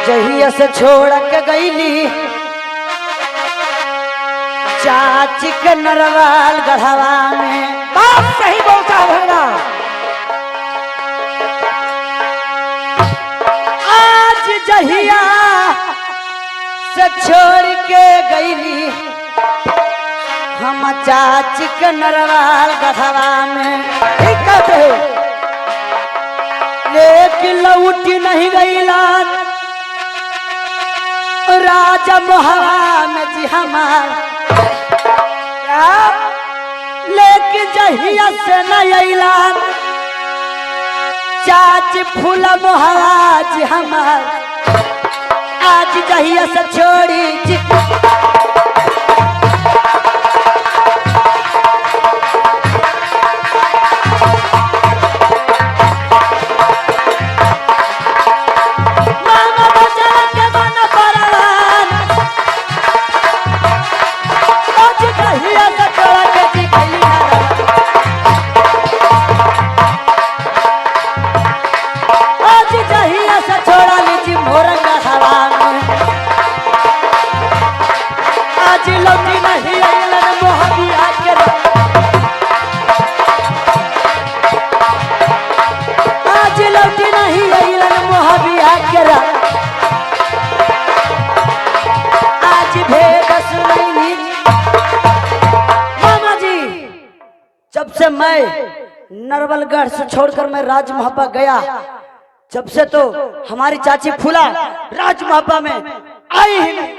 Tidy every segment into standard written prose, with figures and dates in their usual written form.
जहिया से छोड़ के गईली चाची के नरवाल गढ़वा में। बात सही बोलता भैया। आज जहिया से छोड़ के गईली हम चाची के नरवाल गढ़वा में। ठीक कहते हो। लेकिन लौटी नहीं गईला राजा मोहवा में जी हमार। लेकिन जहिया से न अइला चाची फूला मोहवा जी हमार। आज जहिया से छोड़ी जी जब से मैं नरवलगढ़ से छोड़कर मैं राज मोहब्बा गया, जब से तो हमारी चाची फूला राज मोहब्बा में आई ही नहीं।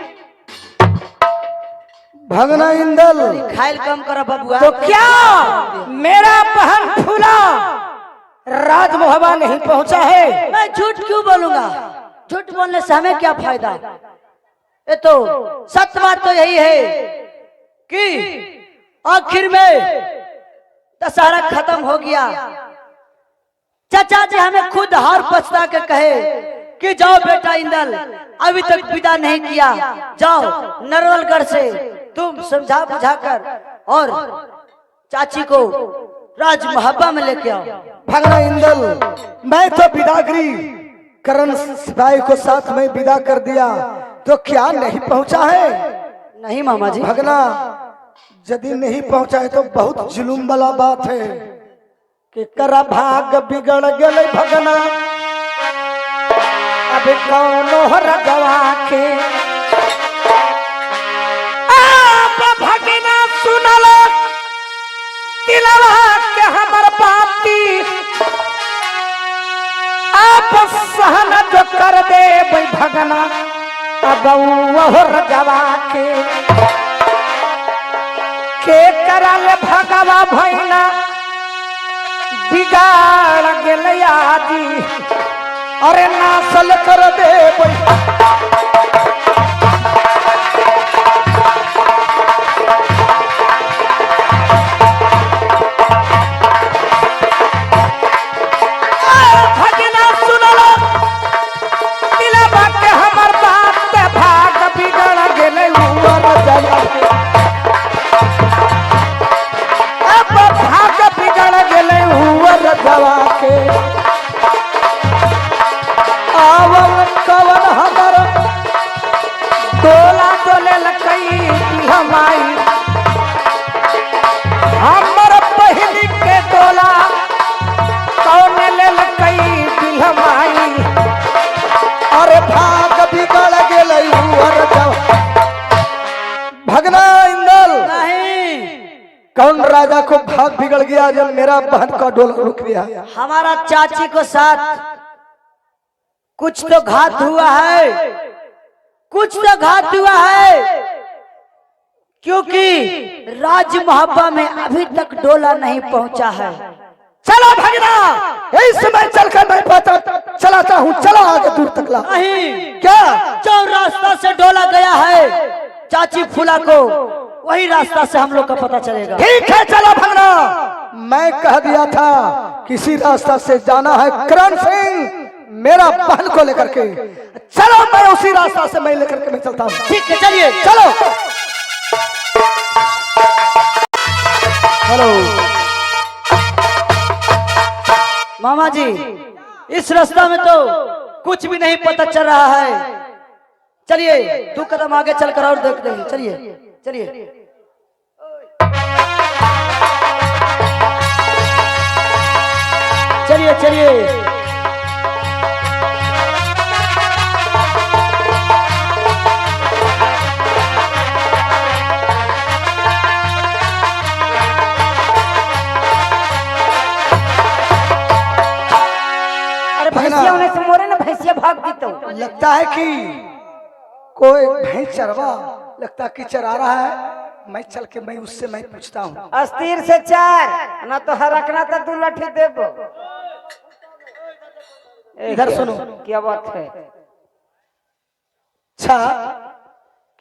भगना इंदल खाइल कम करो बबुआ। तो क्या मेरा बहन फूला राज मोहब्बा नहीं पहुंचा है? मैं झूठ क्यों बोलूंगा? झूठ बोलने से हमें क्या फायदा? ये तो सत्य बात तो यही है कि आखिर में दशहरा खत्म हो गया। चाचा जी हमें खुद हार पछता के कहे कि जाओ बेटा इंदल, अभी तक विदा नहीं किया, जाओ नरवलगढ़ से तुम समझा बुझाकर और चाची को राज मोहब्बा में लेके आओ। भगना इंदल मैं तो विदागरी करण सिपाही को साथ में विदा कर दिया, तो क्या नहीं पहुंचा है? नहीं मामा जी। भगना यदि नहीं पहुंचा है तो बहुत जुलूम वाला बात है कि करा भाग बिगड़ गए भगना। अब कौनो रगवा के आप भगना सुनल दिलवा के हमर बाती। आप सहन जो कर दे भगना अब वह रगवा के करल भगवा भैना बिगाड़ गेल आदि। अरे नासल कर दे भगना सुनल दिलवा के हमर बात भाग बिगड़ गेल रगवा के। आवल कवन हमर डोला डोले लकई हमाई। हमर पहली के डोला कौन ले लकई दिलमाई। अरे भाग बिगड़ गेल भगना इंदल। नहीं, कौन राजा को भाग बिगड़ गया जब मेरा बहन का डोला रुक गया? हमारा चाची को साथ कुछ तो घात हुआ है, कुछ तो घात हुआ है, क्योंकि राज मोहब्बा में अभी तक डोला नहीं पहुंचा है। चलो भगना इस समय चलकर मैं पता चलाता हूँ। चला आगे दूर तक ला। नहीं, क्या जो रास्ता से डोला गया है चाची फूला को, वही रास्ता से हम लोग का पता चलेगा। ठीक है चलो भगना। मैं कह दिया था किसी रास्ता से जाना है करण सिंह मेरा बहन को लेकर के। चलो मैं उसी रास्ता से मैं लेकर के मैं चलता हूँ। ठीक है चलिए। चलो। हेलो मामा जी, इस रास्ता में तो कुछ भी नहीं पता चल रहा है। चलिए 2 कदम आगे चलकर और देखते हैं। चलिए चलिए चलिए चलिए। भैंसिया उन्हें से मोरे ना भैंसिया भाग दी तो लगता है कि कोई भैंस चरवा लगता कि चरा रहा है। मैं चल के मैं उससे मैं पूछता हूँ। अस्थिर से चार ना तो हरकना तो 2 लाठी देबो। इधर सुनो। क्या बात है? अच्छा,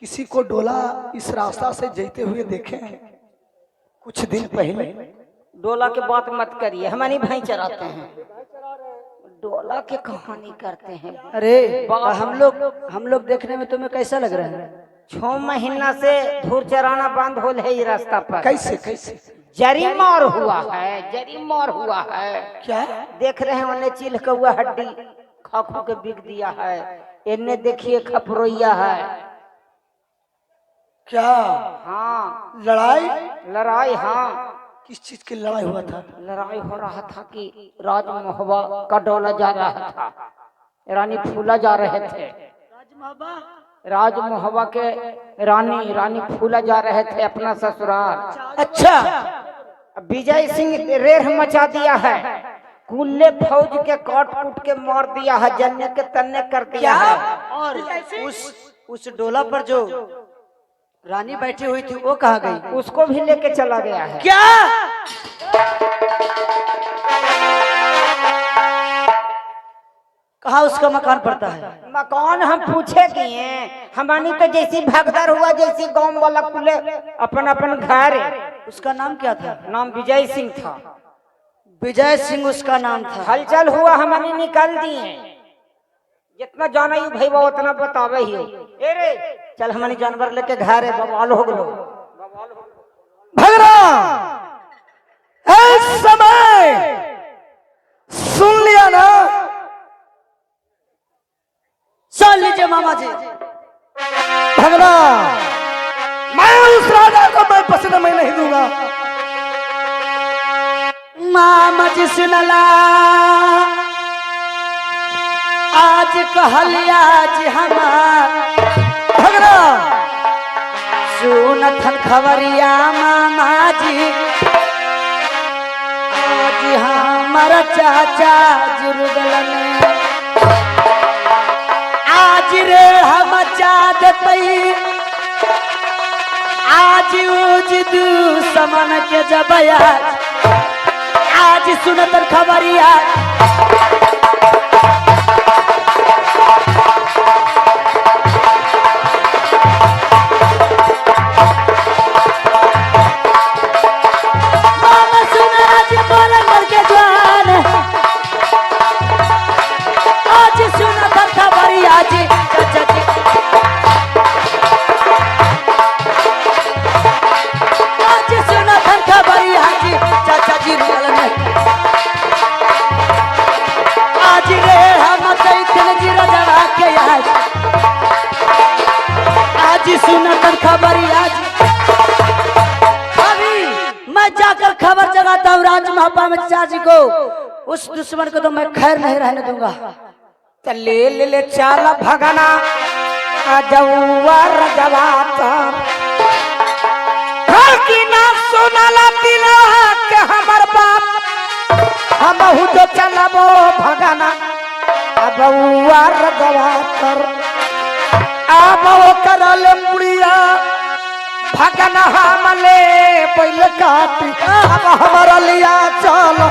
किसी को डोला इस रास्ता से जाते हुए देखे हैं कुछ दिन पहले? डोला के बात मत करिए, हमारी भैंस चराते हैं। डोला की कहानी करते हैं। अरे हम लोग देखने में तुम्हें कैसा लग रहा है? 6 महीना से धूर चराना बंद हो है ये रास्ता पर। कैसे कैसे? जरीमार हुआ है, जरीमार हुआ है। क्या देख रहे हैं उन्हें चील कौआ हड्डी खा खा के बिक दिया है। इन्हें देखिए खपरोइया है। क्या? हाँ लड़ाई? लड़ाई, हाँ। किस चीज की लड़ाई हुआ था? लड़ाई हो रहा था कि राज महोबा का डोला जा रहा था, रानी फूला जा रहे थे। राज महोबा के रानी फूला जा रहे थे अपना ससुराल। अच्छा, विजय सिंह रेह मचा दिया है, कुल्ले फौज के काट कूट के मार दिया है, जन्ने के तन्ने कर दिया है। और उस डोला पर जो रानी बैठी हुई थी वो कहाँ गई? उसको भी लेके चला गया है। क्या? कहाँ उसका मकान पड़ता है? मकान हम पूछे किए, हमारी तो जैसी भगदड़ हुआ जैसी गांव वाला कुले अपन अपन घर। उसका नाम क्या था? नाम विजय सिंह था। विजय सिंह उसका नाम था। हलचल हुआ, हमारी निकल दिए। जितना जाना ही भाई उतना बतावे ही। ए रे चल हमारी जानवर लेके घर है, बवाल हो गलो। भगरा इस समय सुन लिया ना? सुन लीजिए मामा जी। भगरा, मैं उस राजा को मैं पसंद मैं नहीं दूंगा। मामा जी सुनला आज कहलिया जी हमार। भगरा सुनथन खबरिया मामा जी, आज हमारा चाचा जुर्दल में आज रे हम चाहते आज उजदू समन के जबया आज सुनथन खबरिया। जाकर खबर जगाता हूँ राज महापा में चाची को। उस दुश्मन को तो मैं खैर नहीं रहने दूंगा। चले ले ले चाल भगना जवार जवातर की ना सुनाला दिला के हमर बाप हम तो चलबो भगना जवार जवातर अब वो करल मुड़िया भगना हमले पहले काटी अब हमारा लिया चलो।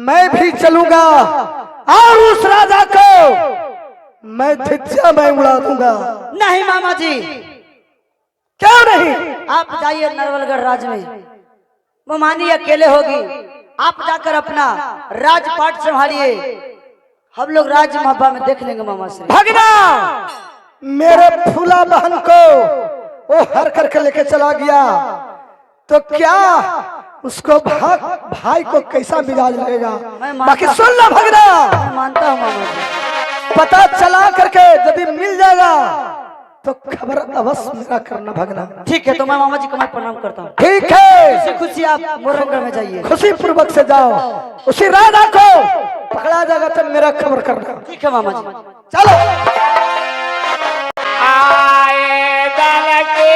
मैं भी चलूंगा और उस राजा को मैं धिज्जा में उड़ा दूंगा। नहीं मामा जी, क्यों नहीं? आप जाइए नरवलगढ़ राज में, वो मानी अकेले होगी। आप जाकर अपना राजपाट संभालिए, हम लोग राज महबा में देख लेंगे मामा से। भगना मेरे फूला बहन को वो हर करके लेके चला गया तो क्या उसको भाई को कैसा मिजाज लगेगा? बाकी सुन लो भगना, मैं मानता हूँ मामा जी। पता चला करके यदि मिल जाएगा तो खबर अवश्य मेरा करना भगना। ठीक है, तो मैं मामा जी को मैं प्रणाम करता हूँ। ठीक है, खुशी खुशी आप मोरंगढ़ में जाइए। खुशी पूर्वक से जाओ, उसी राजा को पकड़ा जाएगा तो मेरा खबर करना। ठीक है मामा जी, चलो। आए दल के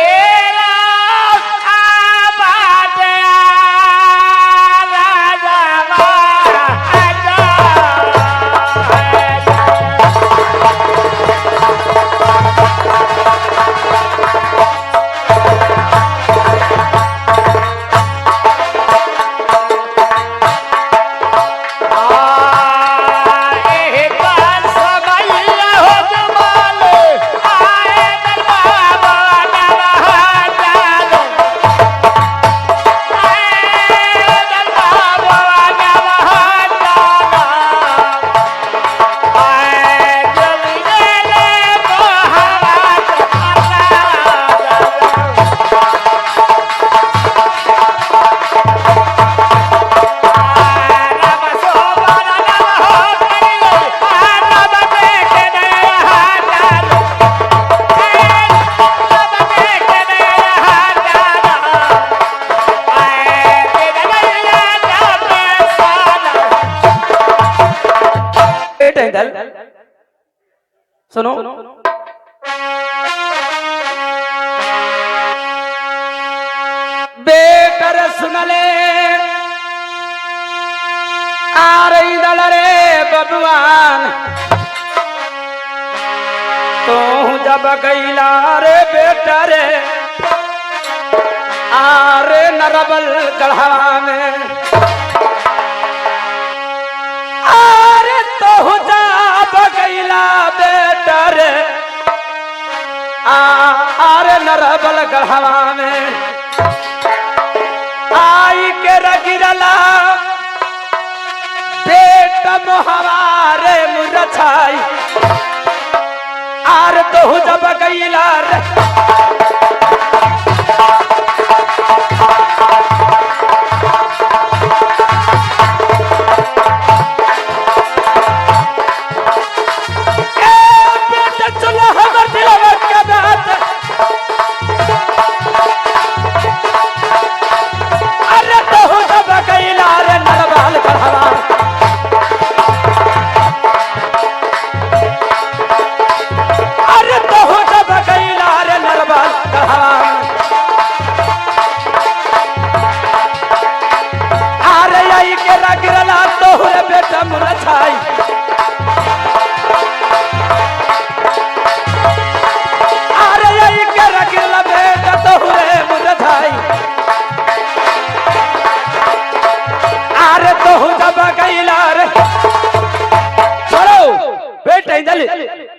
सुनो। बेटर सुन ले आ रही दल रे बबुआन, तू जब गईला रे बेटा रे आरे नरबल गढ़वा में, आरे तो जब गईला बेटा रे आरे नरबल गढ़वा में, आई के रगिरला बेटा मोहवारे मुरछाई, आर तो जब गईला रे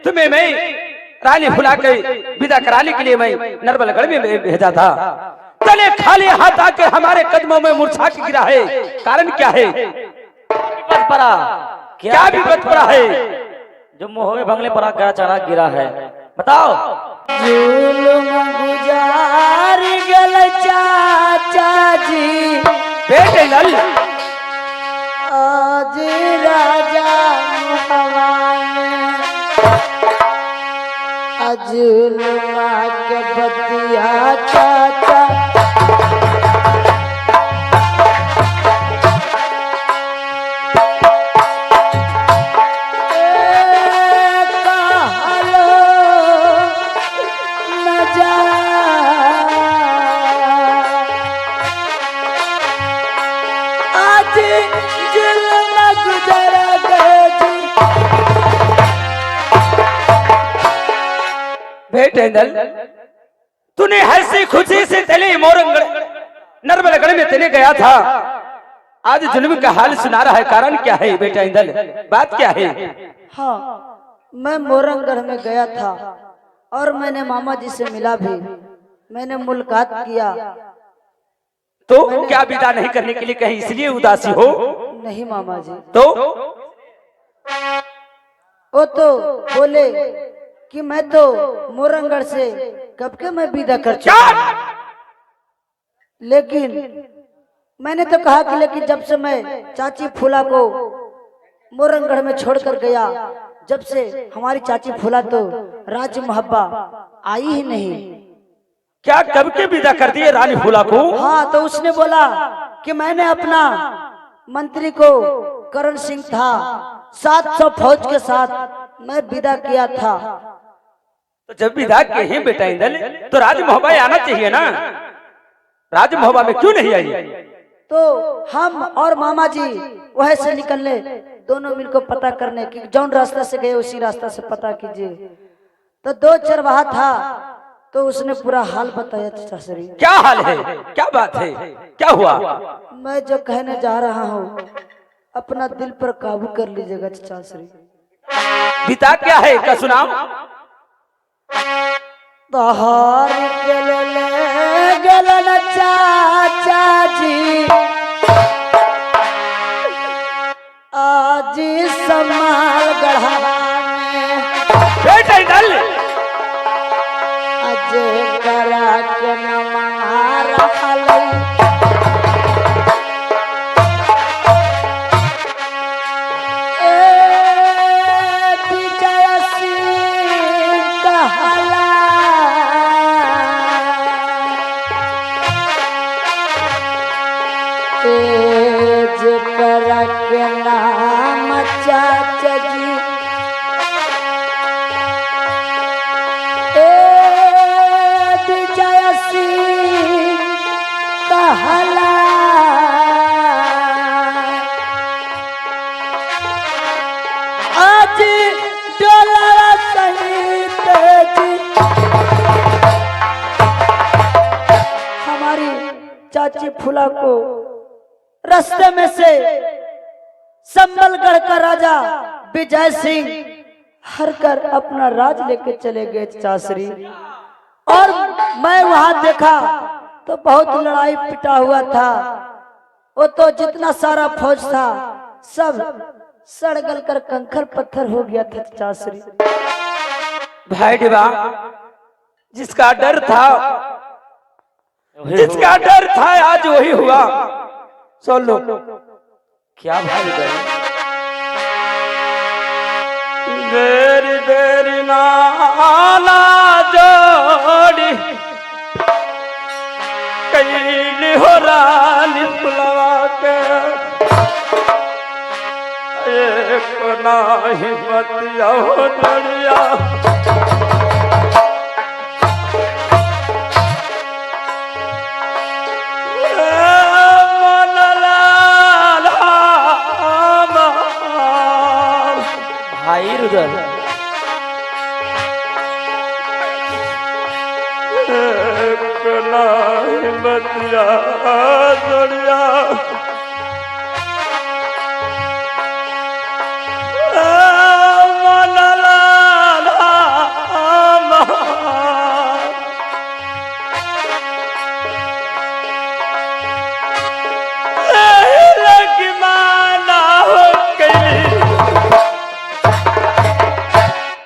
तुम्हें मैं रानी फुला के विदा कराने के लिए मैं नरबलगढ़ में भेजा था। चले खाली हाथ आके हमारे कदमों में मूर्छा के गिरा है, कारण क्या है? विपद पड़ा। क्या विपद पड़ा है? जो मोह में भंगले पड़ा गया चढ़ा गिरा है, बताओ। जुल्म गुजार गल चाचा जी बेटे नल आज राजा हवा में, जुल्म के बतिया चाचा बेटे नल, तूने हंसी खुशी से तेरे मोरंगढ़ नरबलगढ़ में तेने गया था, आज जुल्म का हाल सुना रहा है, कारण क्या है बेटा इंदल, बात क्या है? हाँ, मैं मोरंगढ़ में गया था और मैंने मामा जी से मिला भी, मैंने मुलाकात किया। तो क्या विदा नहीं करने के लिए कहीं इसलिए उदासी हो? नहीं मामा जी, तो वो तो बोले कि मैं तो मोरंगढ़ से कब के मैं विदा कर चुका, लेकिन मैंने तो कहा कि लेकिन जब से मैं चाची फूला को मोरंगढ़ में छोड़कर गया, जब से हमारी चाची फूला तो राज मोहब्बा आई ही नहीं। क्या कब के विदा कर दिए रानी फूला को? हाँ, तो उसने बोला कि मैंने अपना मंत्री को करण सिंह था 700 फौज के साथ मैं विदा किया था। तो जब विदा के ही बेटा इंदल तो राज मोहब्बा आना चाहिए ना, राज मोहब्बा में क्यों नहीं आई? तो हम और मामा जी वह से निकलने, दोनों मिलकर पता करने कि जौन रास्ता से गए उसी रास्ता से पता कीजिए। तो 2 चरवाहा था, तो उसने पूरा हाल बताया चाचरी। क्या हाल है, क्या बात है, क्या हुआ? मैं जो कहने जा रहा हूँ अपना दिल पर काबू कर लीजिएगा चाचरी। पिता क्या है क्या सुनाओ? तहार गलन चाचा जी आज समाल गढ़वा में बेटा इंदल अजय करा के न मारा विजय सिंह कहला जेकर के नाम चाचा जी विजय सिंह कहला आज डोला सहित जी हमारी चाची फूला को रास्ते में से संबलगढ़ का राजा विजय सिंह हर कर अपना राज लेके चले गए चाचरी। और मैं वहां देखा तो बहुत लड़ाई पिटा हुआ था, वो तो जितना सारा फौज था सब सड़गल कर कंकड़ पत्थर हो गया था चाचरी। भाई डिबा, जिसका डर था आज वही हुआ। सुन लो क्या भाई देरी देरी नाला जोड़ी कैली हो रानी फुलवा के एक नाही बतिया हो डरिया भाई रुदल बतिया जोड़िया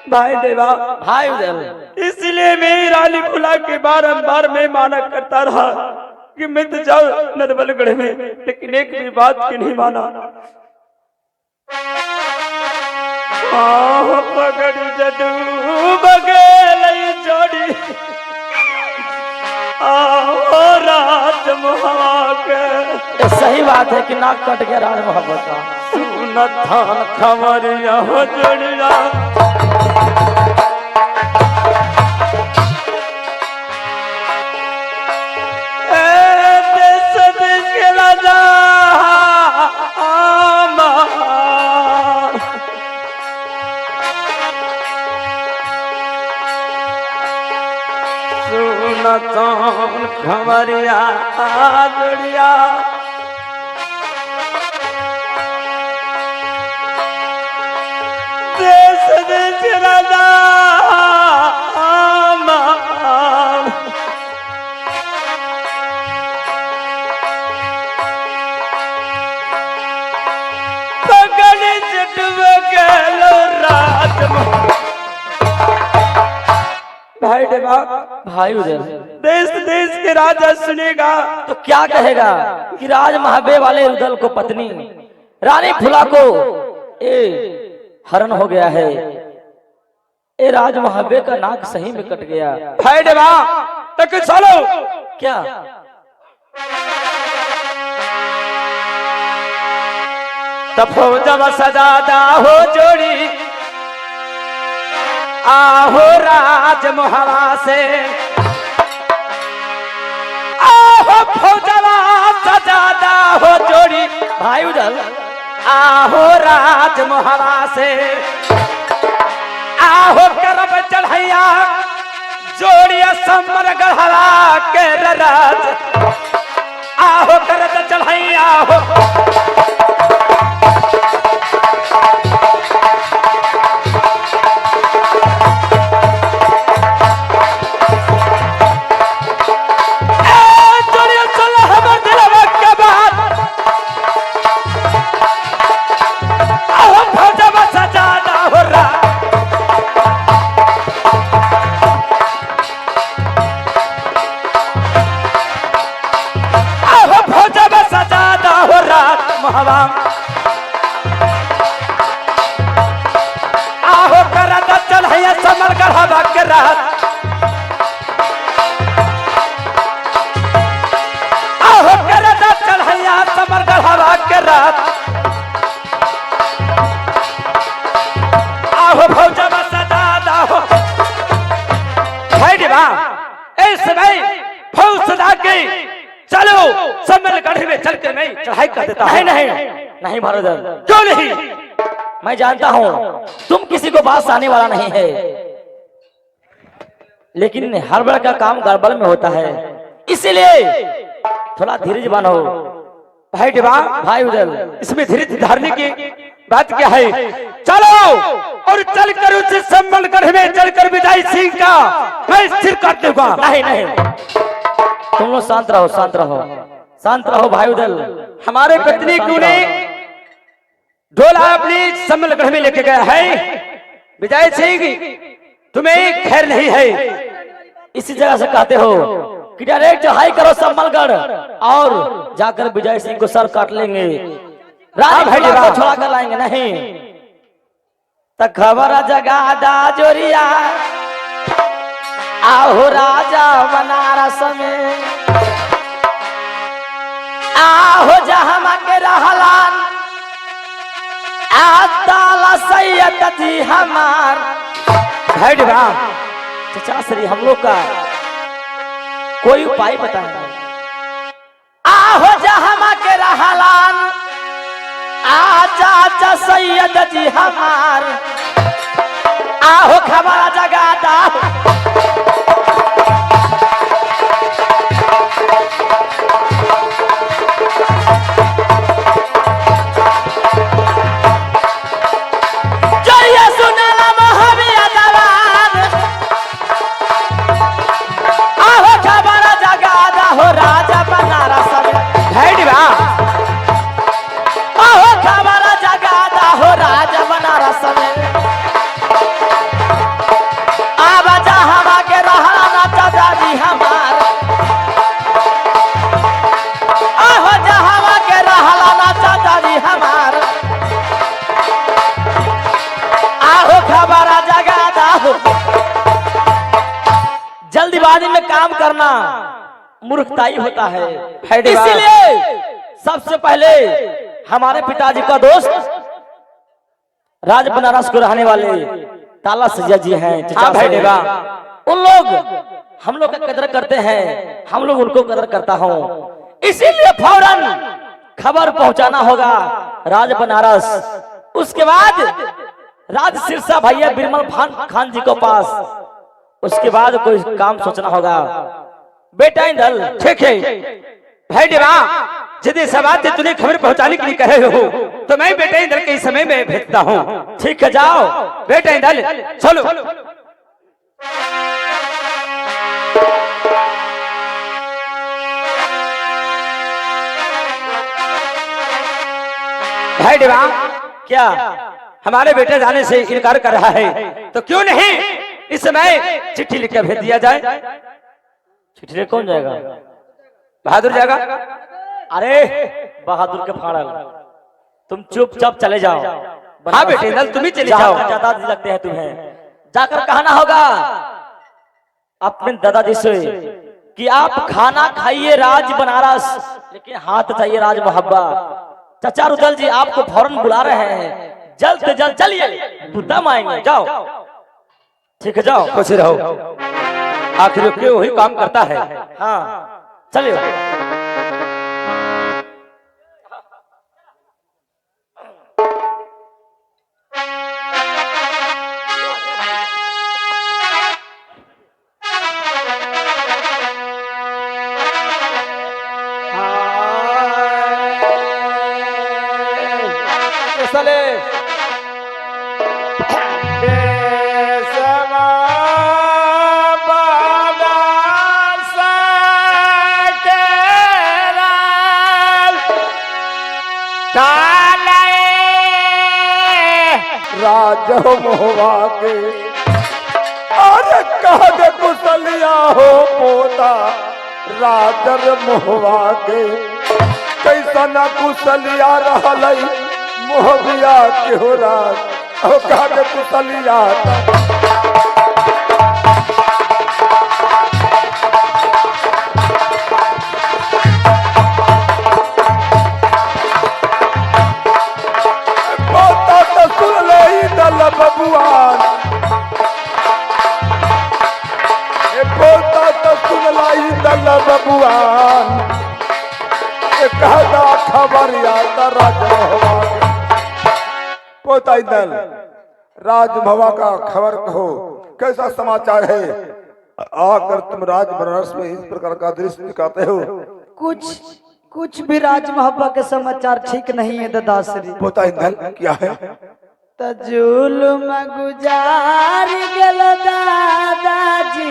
भाई देवा भाई उदल, इसलिए मेरी रानी फुला के बारंबार मैं माना करता रहा कि मैं तो जाऊं नरबलगढ़ में, लेकिन एक भी बात की नहीं माना। पगड़ी जदू बगेलई जोड़ी रात मुहवा के। सही बात है कि नाक कट गया राज मोहब्बत का। सुनत थान खबरिया हो जोड़िया खबरिया जोड़िया चिरदा पगड़ चटव गलो राज भाई देवा भाई उधर देश देश के राजा सुनेगा तो क्या कहेगा कि राज महाबे वाले उदल को पत्नी रानी फुला को ए हरण हो गया है। ए राज महाबे का नाक सही में कट गया। भाई देवा तक चलो क्या तब जब सजादा हो जोड़ी आहो राज मोहवा से आहो फौजवा सजादा हो जोड़ी भाई उदल आहो राज मोहवा से आहो करब चढ़ैया जोड़िया समर गढ़वा के राज आहो करब चढ़ैया हो आहो करत चढ़ैया समर गढ़वा के रात आहो करत चढ़ैया समर गढ़वा के रात आहो भौजवा सजादा हो भाई देवा इस समय फौज सजा के चलो समर गढ़ में चलकर मैं चढ़ाई कर देता नहीं नहीं नहीं महाराज क्यों नहीं मैं जानता हूं तुम किसी को पास आने वाला नहीं है, लेकिन हर बड़ का काम गड़बड़ में होता है, इसीलिए थोड़ा धीरज बनो। भाई देवा भाई उदल इसमें धीरज धारने की बात क्या है? चलो और चलकर उसे संबलगढ़ में चलकर विजय सिंह का मैं सिर काट दूंगा। नहीं नहीं तुम लोग शांत रहो शांत रहो शांत रहो भाई उदल। हमारे पत्नी क्यों ने ढोला अपनी संबलगढ़ में लेके गया है। विजय सिंह तुम्हें खैर नहीं है। इसी जगह से कहते हो कि डायरेक्ट चढ़ाई करो संबलगढ़ और जाकर विजय सिंह को सर काट लेंगे, रानी भाई फुला को छुड़ा कर लाएंगे। नहीं तो खबर जगादा जोरिया आहो राजा बनारस में आहो जहां के रहलान आताला सैयद जी हमार। भाई देवा चचा श्री हम लोग का कोई उपाय बताएं। आहो जहां के रहलान आचा सैयद जी हमार आहो खबर जगादा जल्दीबाजी में काम करना मूर्खताई होता है। इसीलिए सबसे पहले हमारे पिताजी का दोस्त राज बनारस को रहने वाले ताला सैयद जी हैं चचा भाई देवा उन लोग हम लोग का कदर करते हैं, हम लोग उनको कदर करता हूँ। इसीलिए फौरन खबर पहुंचाना होगा राज बनारस, उसके बाद राज सिरसा भैया बिरमल खान जी को पास, उसके बाद कोई काम सोचना होगा। बेटा इंदल ठीक है भाई देवा यदि सब बात तुझे खबर पहुंचाने के लिए कहे हो तो मैं बेटा इंदल के इस समय में भेजता हूँ। ठीक है, जाओ। बेटा इंदल चलो। भाई देवा, क्या? हमारे बेटे जाने से इनकार कर रहा है तो क्यों नहीं इस समय चिट्ठी लिख कर भेज दिया जाए। चिट्ठी ले कौन जाएगा? बहादुर जाएगा। अरे बहादुर के फाड़ल, तुम चुपचाप चले जाओ। हाँ बेटे इंदल, तुम ही चले जाओ। दादाजी लगते हैं तुम्हें। जाकर कहना होगा अपने दादाजी से कि आप खाना खाइए राज बनारस, लेकिन हाथ चाहिए राज मोहब्बा। चाचा रुदल जी आपको फौरन बुला रहे हैं, जल्द से जल्द चलिए, तुम आएंगे। जाओ। ठीक है, जाओ। खुश रहो, आखिर क्यों वही काम करता है। हाँ, चलिए। राज मोहवा के अरे कह दे कुशलिया हो पोता राजर मोहवा के कैसा न कुशलिया रहल मोहबिया के हो राज कह दे कुशलिया। बबुआन तो सुन लाई दल बबुआन कहता खबर आता राज भवा पोता दल राज भवा का खबर कहो कैसा समाचार है। आकर तुम राज बनारस में इस प्रकार का दृश्य दिखाते हो। कुछ भी राज मोहब्बा के समाचार ठीक नहीं है दादाश्री। पोता दल क्या है? त जुल्म गुजार गेल दादाजी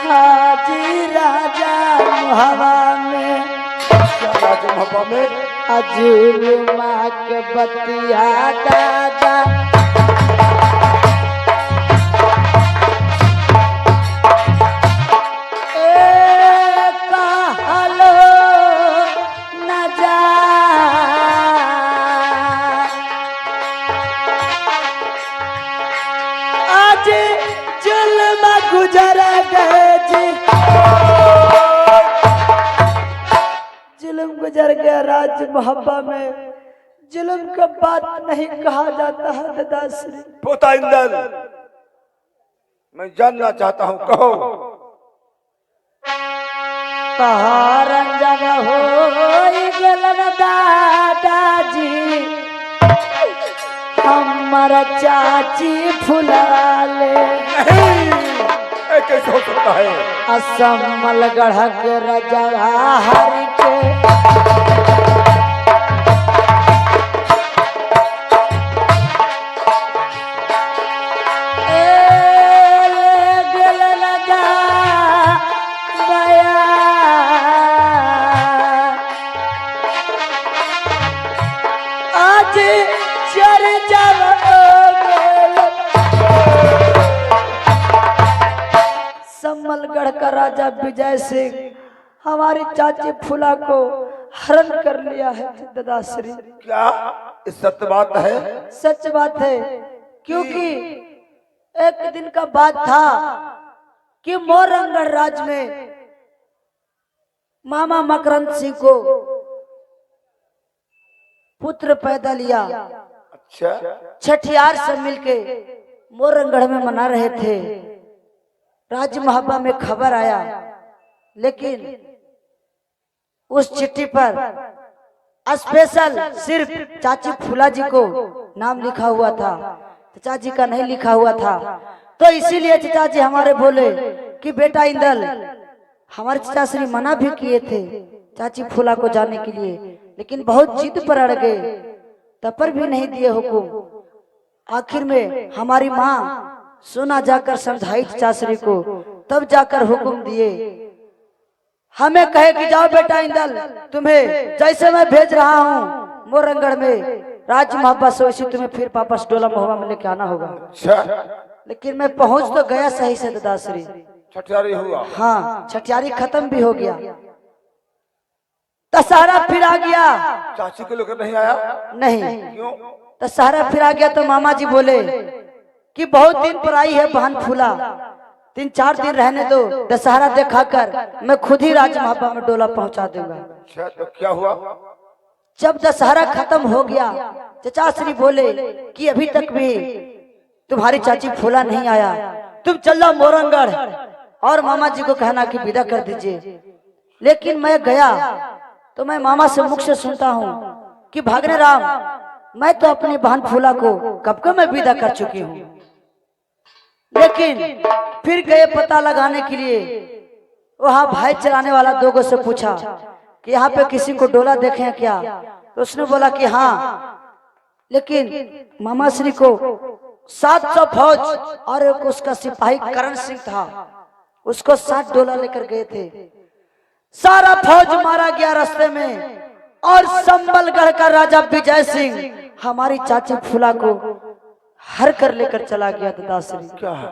हाजी राजा हवा में। राजा हवा में जुल्म के बतिया दादा गुजर गए जी, जुल्म गुजर गया राज मोहब्बा में। जुल्म का बात नहीं कहा जाता है दादाश्री। पोता इंदल मैं जानना चाहता हूँ, कहो। पहाड़ जब हो गलन दादाजी हमारा चाची फुलाले कैसे हो सकता है? असमल गढ़क रजा हर के आज चर समलगढ़ का राजा विजय सिंह हमारी चाची फूला को हरण कर लिया है दादाश्री। क्या सत्य बात है? सच बात है, क्योंकि एक दिन का बात था कि मोरंगढ़ राज में मामा मकरंद सिंह को पुत्र पैदा लिया। अच्छा, छठियार से मिलके मोरंगढ़ में मना रहे थे। राज मोहब्बा में खबर आया, लेकिन उस चिट्ठी पर स्पेशल सिर्फ चाची फूला जी को नाम लिखा हुआ था, चाचा जी का नहीं लिखा हुआ था। तो इसीलिए चाचा जी हमारे बोले कि बेटा इंदल, हमारे चाचा श्री मना भी किए थे चाची फूला को जाने के लिए, लेकिन बहुत जिद पर अड़ गए, तब पर भी नहीं दिए हुक्म। आखिर में हमारी माँ सोना जाकर समझाई चाचरी को, तब जाकर हुक्म दिए। हमें कहे कि जाओ बेटा इंदल, तुम्हें जैसे मैं भेज रहा हूँ मोरंगढ़ में राज महाबा से, वैसे तुम्हें फिर वापस डोला महुआ में लेके आना होगा। लेकिन मैं पहुंच तो गया सही से दादाश्री। छठियारी हुआ? हाँ, छठियारी खत्म भी हो गया, दशहरा फिर आ गया। चाची को लेकर नहीं आया? नहीं, क्यों? दशहरा फिर आ गया तो मामा जी बोले कि बहुत दिन पर आई है बहन फूला, 3-4 दिन रहने दो, दशहरा दिखाकर मैं खुद ही राज महाबा में डोला पहुंचा दूंगा। अच्छा, तो क्या हुआ? जब दशहरा खत्म हो गया, चचाश्री बोले कि अभी तक भी तुम्हारी चाची फूला नहीं आया, तुम चलो मोरंगढ़ और मामा जी को कहना कि विदा कर दीजिए। लेकिन मैं गया तो मैं मामा से मुख से सुनता हूँ कि भागने राम, मैं तो अपनी बहन फूला को कब का मैं विदा कर चुकी हूँ। लेकिन फिर गए पता लगाने के लिए, वहां भाई चलाने वाला 2 गो से पूछा कि यहाँ पे किसी को डोला देखे हैं क्या? तो उसने बोला कि हाँ, लेकिन मामा श्री को 700 फौज और एक उसका सिपाही करण सिंह था, उसको 7 डोला लेकर गए थे। सारा फौज मारा गया रास्ते में, और संबलगढ़ का राजा विजय सिंह हमारी चाची फूला को हर कर लेकर चला गया दादाश्री। क्या है?